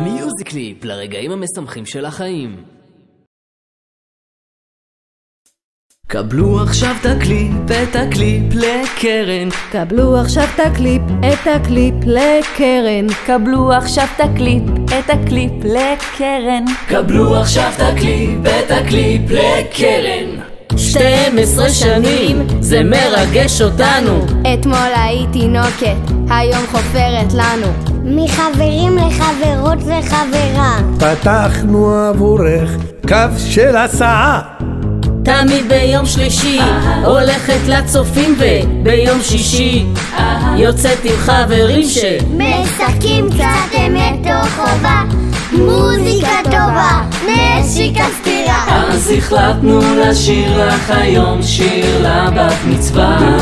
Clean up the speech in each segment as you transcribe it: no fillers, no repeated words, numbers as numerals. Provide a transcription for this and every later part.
מיוזיקליפ לרגעים המשמחים של החיים. קבלו עכשיו את הקליפ לקרן. קבלו עכשיו את הקליפ לקרן. קבלו עכשיו את הקליפ לקרן. קבלו עכשיו את הקליפ לקרן. 12 שנים, זה מרגש אותנו. אתמול הייתי תינוקת, היום חופרת לנו. מחברים לחברות וחברה. פתחנו עבורך קו של הסעה. תמיד ביום שלישי הולכת לצופים, וביום שישי יוצאת עם חברים משחקים קצת אמת או חובה. מוזיקה טובה, נשיקה סתירה. אז החלטנו לשיר לך היום שיר לבת מצווה.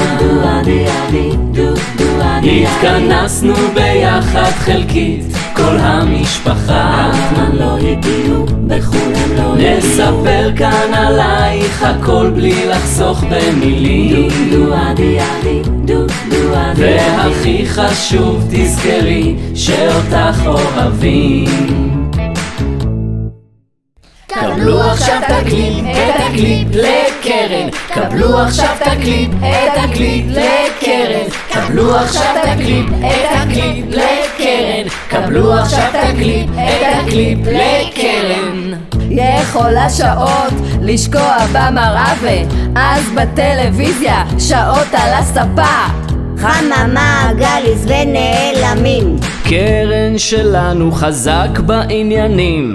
התכנסנו ביחד חלקית כל המשפחה. לא הגיעו, בחול הם לא הגיעו. נספר כאן עלייך הכל בלי לחסוך במילים. והכי חשוב תזכרי שאותך אוהבים. קבלו עכשיו את הקליפ לקרן. קבלו עכשיו את הקליפ לקרן. קבלו עכשיו את הקליפ לקרן. קבלו עכשיו את הקליפ לקרן. יכולה שעות לשקוע במראה, ואז בטלוויזיה שעות על הספה. חממה, גליס ונעלמים. קרן שלנו חזק בעניינים.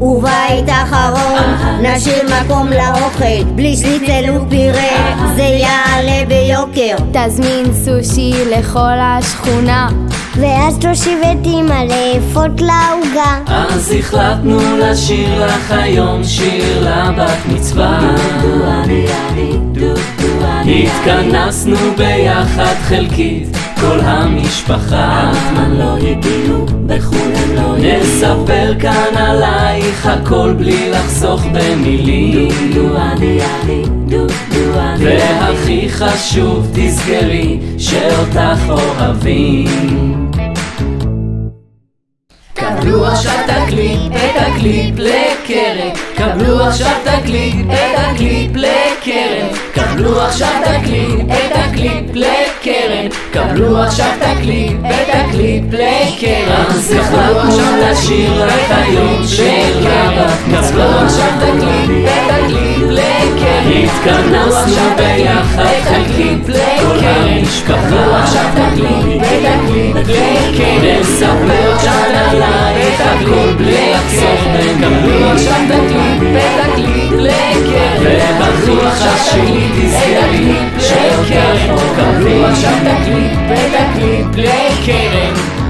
ובית אחרון נשאיר מקום לאוכל. בלי שניצל ופירה זה יעלה ביוקר. תזמין סושי לכל השכונה, ואז תושיב את אמא לאפות לעוגה. אז החלטנו לשיר לך היום שיר לבת מצווה. התכנסנו ביחד חלקית כל המשפחה. לא הגיעו, בחול הם לא הגיעו. נספר כאן עלייך הכל בלי לחסוך במילים. והכי חשוב תזכרי שאותך אוהבים. קבלו עכשיו את הקליפ לקרן. קבלו עכשיו את הקליפ לקרן. קבלו עכשיו את הקליפ לקרן. קבלו עכשיו את הקליפ לקרן. אז החלטנו לשיר לך היום שיר לבת מצווה. קבלו עכשיו את הקליפ לקרן. התכנסנו ביחד חלקית כל המשפחה. קבלו עכשיו את הקליפ לקרן. נספר כאן עלייך הכל בלי לחסוך במילים. קבלו עכשיו את הקליפ לקרן. והכי חשוב תזכרי שאותך אוהבים. קבלו עכשיו את הקליפ לקרן.